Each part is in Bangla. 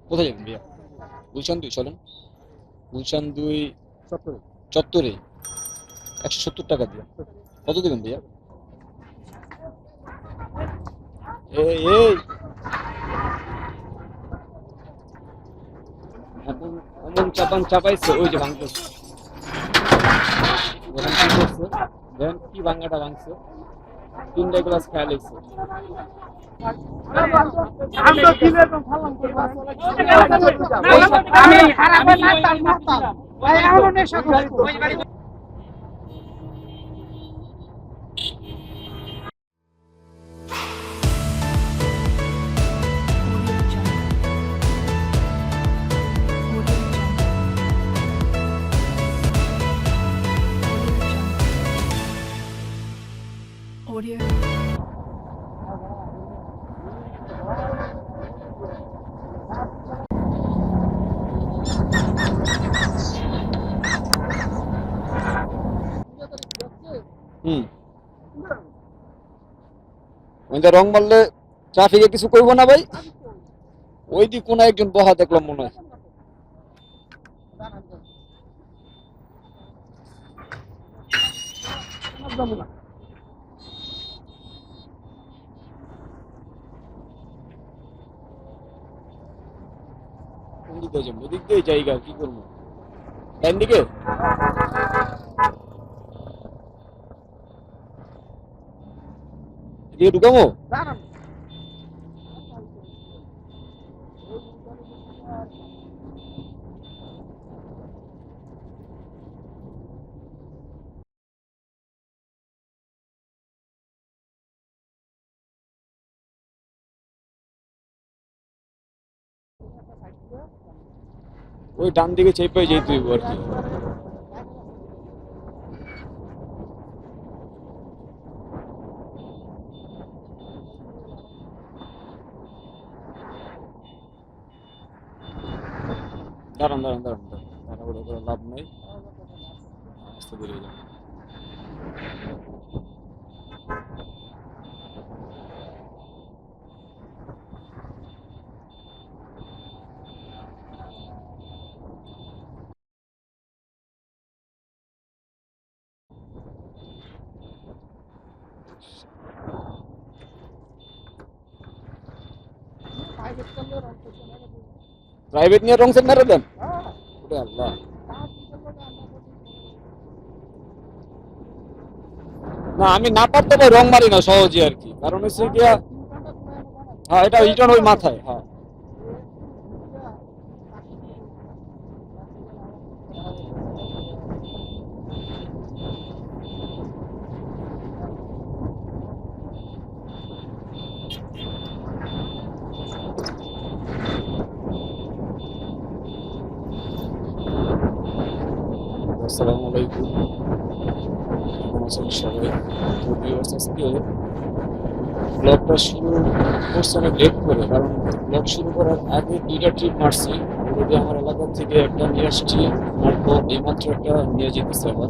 কোথায় যাবেন ভাইয়া? গুলশান 2 চলেন। গুলশান 2 চত্বরে 170 টাকা দিয়ে। কত দেবেন ভাইয়া? এই এই এমন এমন চাপান চাপাইছে, ওই যে ভাঙতেছে। দেখেন কি করছে, দেখেন কি ভাঙাটা ভাঙছে, 3টা গ্লাস খেয়াল হয়েছে। Audio. হুম, ওইটা রং মারলে ট্রাফিকে কিছু করবো না ভাই। ওই দিক কোন একজন বহা দেখলাম মনে হয়। কোন দিকে যাবো? ওদিক দিয়ে জায়গা কি করবো? ডান দিকে এদিকে ঢুকামো। ওই ডান দিকে চেপে যেতে হইব আর কি। দাঁড়ান দাঁড়ান দাঁড়ান দাঁড়ান, তাড়াহুড়ো করে লাভ নাই, আস্তে ধীরে যান। প্রাইভেট নিয়ে রং সেট মেরে দেন। ওরে আল্লাহ, না আমি না পারতে ভাই রং মারি না সহজে আর কি, কারণ হচ্ছে গিয়া, হ্যাঁ এটা রিটার্ন ওই মাথায়, হ্যাঁ। আসসালামু আলাইকুম, কেমন আছেন সবাই? তো ভিউয়ার্স, আজকে ব্লগটা শুরু করছি অনেক লেট করে, কারণ ব্লগ শুরু করার আগে 2টা ট্রিপ মারছি অলরেডি। আমার এলাকা থেকে একটা নিয়ে আসছি, মারবো এইমাত্র একটা নিয়ে যেতেছে আবার।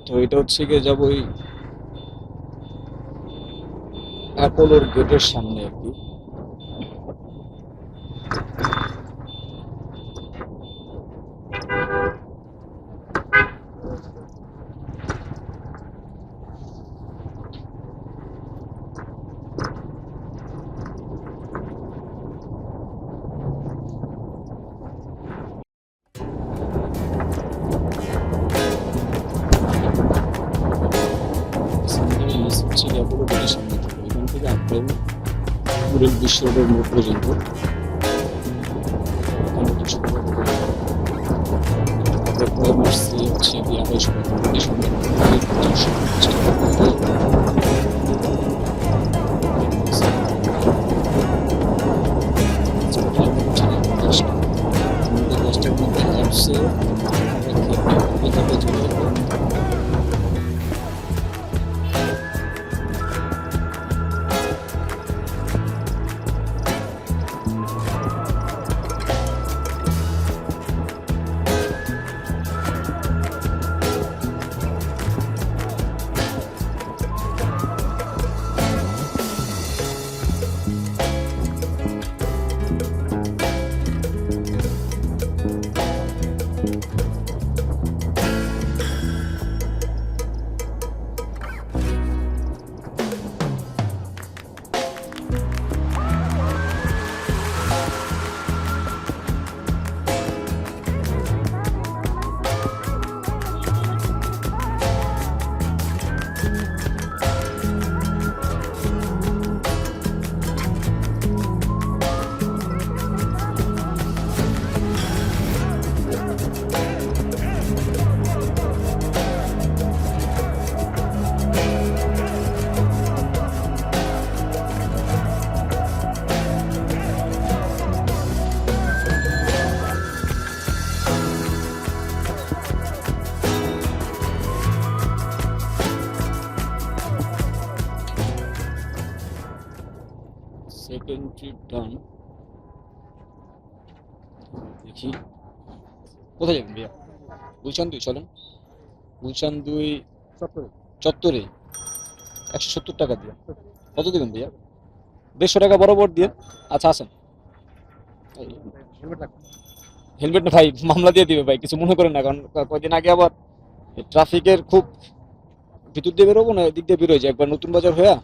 তো এটা হচ্ছে গিয়ে যাবো ওই অ্যাপোলোর গেটের সামনে আর কি। হচ্ছে গিয়ে অ্যাপোলো গেটের সামনে থেকে, এখান থেকে একদম পুরো বিশ্ব রোডের মোড় পর্যন্ত এখানে কিছু আসছি হচ্ছে গিয়ে 250 সামনে দশটার মধ্যে আসছে চলে যাবো। এন্ট্রি ডান। দেখি কোথায় যাবেন ভাইয়া? গুলশান 2 চলেন। গুলশান 2 চত্বরে 170 টাকা দিয়ে। কত দিবেন ভাইয়া? 150 টাকা বরাবর দিয়ে। আচ্ছা আসেন। হেলমেট না ভাই, মামলা দিয়ে দিবে ভাই, কিছু মনে করেন না, কারণ কয়েকদিন আগে আবার ট্রাফিকের খুব ভিতর দিয়ে বেরোবো না, এদিক দিয়ে বেরোয় যে একবার নতুন বাজার হয়ে।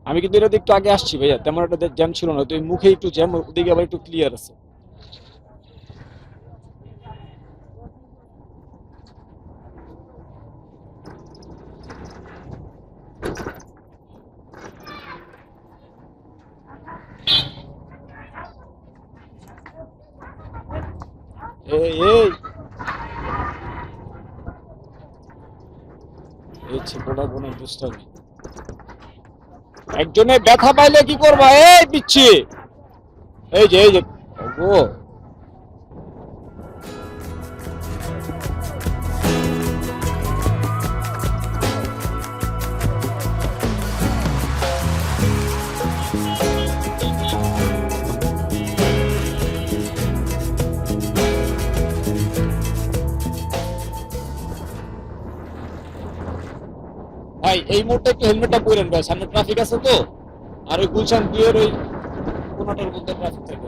আমি কিন্তু এটা একটু আগে আসছি ভাইয়া, তেমন একটা জ্যাম ছিল না, তো এই মুখে একটু জ্যাম, ওদিকে আবার একটু ক্লিয়ার আছে। এই এই এই ছোটটা কোনো দুষ্টামি। একজনে ব্যথা পাইলে কি করবা? এই পিচ্ছি, এই যে ও ভাই, এই মুহূর্তে একটু হেলমেটটা পরেন ভাই, সামনে ট্রাফিক আছে তো। আর ওই গুলশান 2 এর ওই কোনাটার মধ্যে ট্রাফিক থাকে।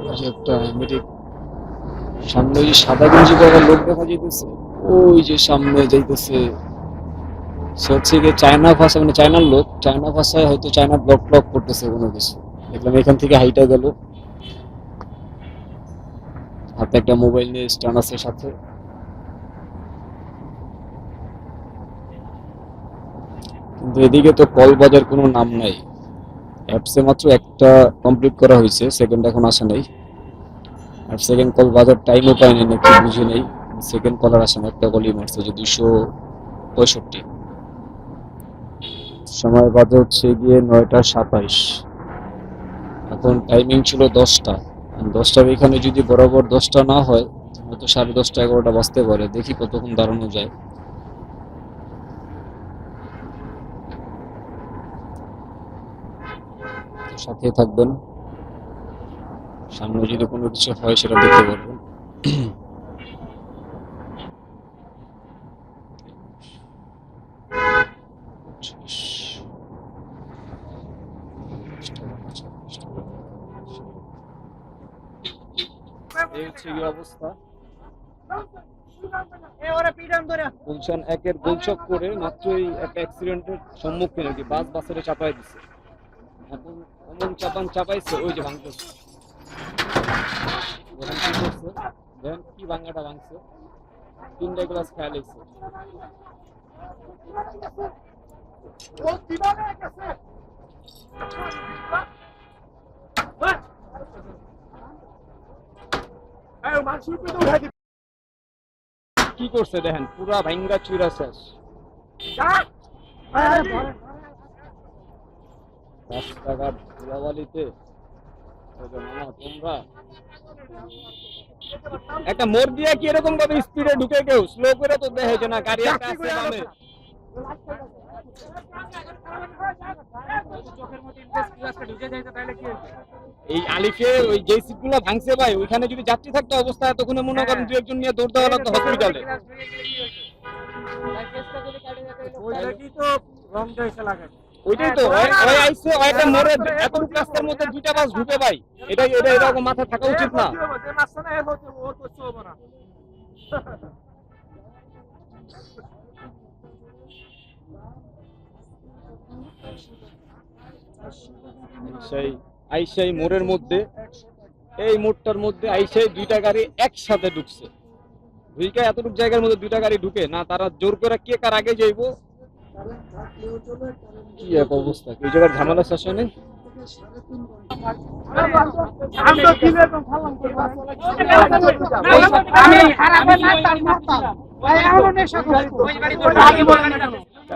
ওই যে একটা আমেরিক সামনে ওই যে সাদা গেঞ্জি পরা লোক দেখা যাইতেছে, ওই যে সামনে যাইতেছে, সে হচ্ছে গিয়ে চায়না ভাষা, মানে চায়নার লোক, চায়না ভাষায় হয়তো চায়না ব্লক ব্লক করতেছে কোনো কিছু। দেখলাম এখান থেকে হাইটা গেল, হাতে একটা মোবাইল নিয়ে স্ট্যান্ড আছে সাথে। কিন্তু এদিকে তো কল বাজার কোনো নাম নাই, অ্যাপসে মাত্র একটা কমপ্লিট করা হয়েছে, সেকেন্ড এখন আসে নাই। আর সেকেন্ড কল বাজার টাইমও পাইনি নাকি বুঝি নেই, সেকেন্ড কলার আসে না, একটা কলই মারছে যে 265। সময় বাজে হচ্ছে গিয়ে 9টা 27। এখন টাইমিং ছিল 10টা, 10টার এখানে যদি বরাবর 10টা না হয়, হয়তো 10:30 11টা বাজতে পারে, দেখি কতক্ষণ দাঁড়ানো যায়। সাথে থাকবেন, সামনে যদি কোনো কিছু হয় সেটা দেখতে পারবেন। এই হচ্ছে কি অবস্থা। গুলশান 1-এর গোলচক করে মাত্রই একটা অ্যাক্সিডেন্টের সম্মুখীন হয়েছে, বাসের চাপাই দিছে। এখন এমন চাপাইছে, ওই যে ভাঙতেছে, কি করছে দেখেন, কি ভাঙাটা ভাঙছে, 3টা গ্লাস খেয়াল হয়েছে। কি করছে দেখেন, পুরা ভাঙ্গা চুরা শেষ। রাস্তাঘাট ধুলাবালিতে। তোমরা একটা মোড় দিয়ে কি এরকম ভাবে স্পিডে ঢুকে কেউ স্লো করে তো দেখে না, গাড়ি একটা আছে নামে। এই আলিফে ওই যে সিটগুলো ভাঙছে ভাই, ওইখানে যদি যাত্রী থাকতো অবস্থা এতক্ষণে মনে করেন 2-1 জন নিয়ে দৌড় দেওয়া লাগতো হসপিটালে। ওইটাই তো, ওই আইছে ওইটা মোড়ে এতটুকু রাস্তার মধ্যে 2টা বাস ঢুকে ভাই, এটা এরকম মাথা থাকা উচিত না। সেই আইসাই মোড়ের মধ্যে, এই মোড়টার মধ্যে আইসাই 2টা গাড়ি একসাথে ঢুকছে। ঢুকে এতটুকু জায়গার মধ্যে 2টা গাড়ি ঢুকে না, তারা জোর করে কে কার আগে যাইবো, কি এক অবস্থা। এই জায়গার ঝামেলা শেষ হয় নাই।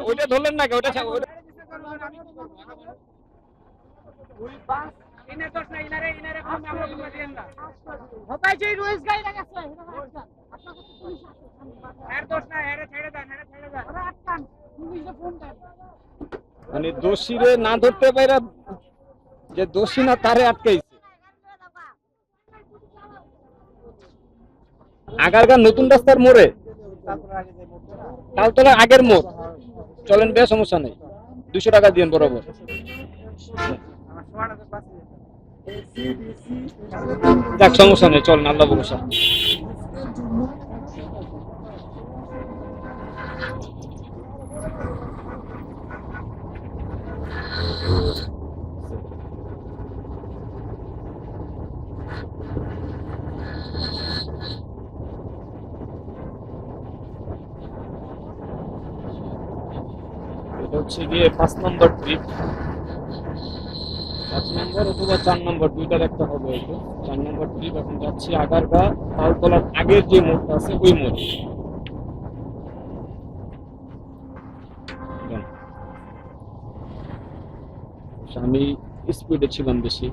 ওইটা ধরলেন না ওইটা মানে দোষীরে না ধরতে পাইরা যে দোষী না তারে আটকাইছে। আগারগাঁ নতুন রাস্তার মোড়ে তালতলার আগের মোড়। চলেন বে, সমস্যা নেই, 200 টাকা দিন বরাবর। যাক সমস্যা নেই, চলেন, আল্লাহ ভরসা। এটা হচ্ছে গিয়ে 5 নম্বর ট্রিপ, 5 নম্বর অথবা 4 নম্বর, দুইটার একটা হবে হয়তো। 4 নম্বর ট্রিপ। এখন যাচ্ছি আগারগাঁ তালতলার আগের যে মোড়টা আছে ওই মোড়। আমি স্পিডে ছিলাম বেশি।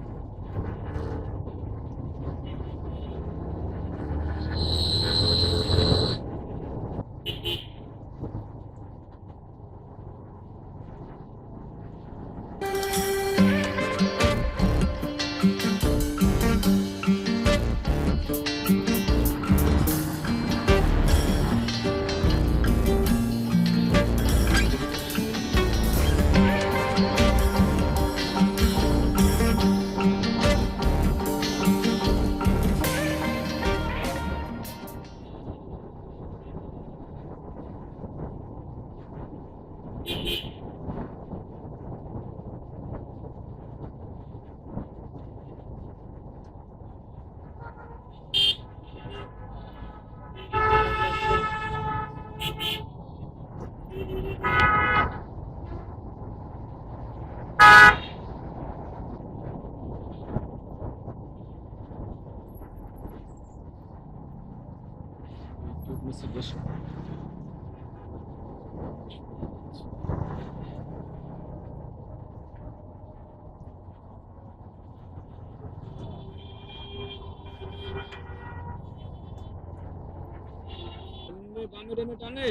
টানে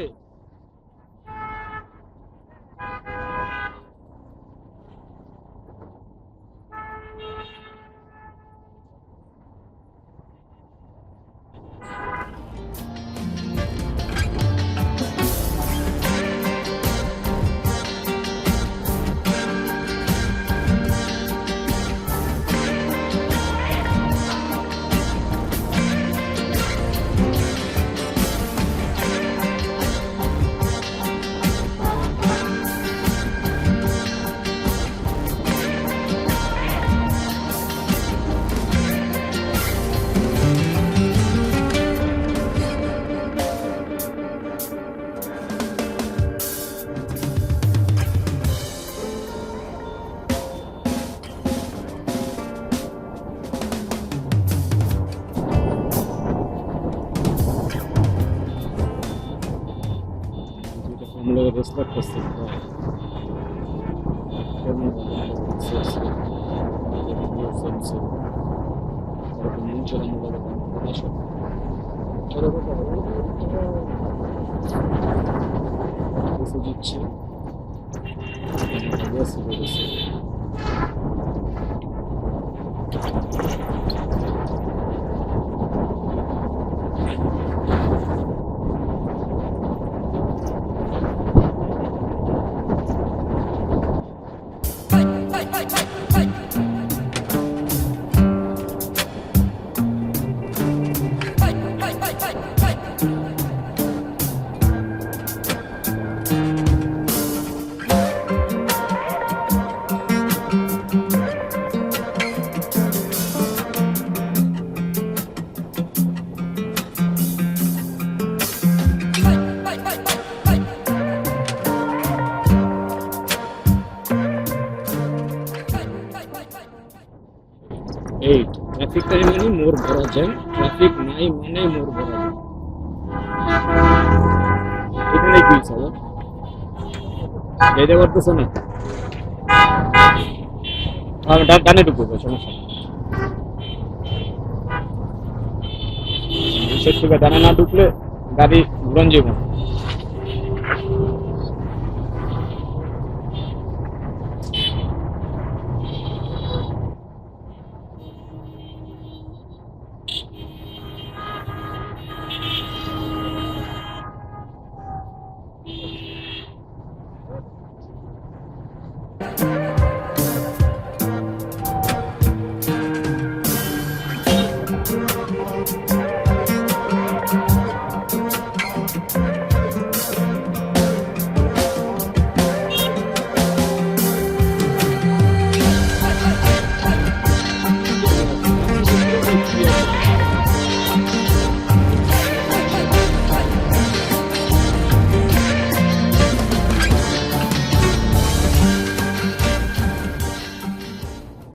করতেছে। এই ট্রাফিক টাইম মানে মোড় ভরা যায়, ট্রাফিক নাই মানে মোড় ভরা যায়। নিলে কি হয়েছে হবে? যেতে পারতেছে না। আমি ডানে ঢুকবো, সমস্যা নেই। বিশেষ করে ডানে না ঢুকলে গাড়ি ঘুরন যাবে না।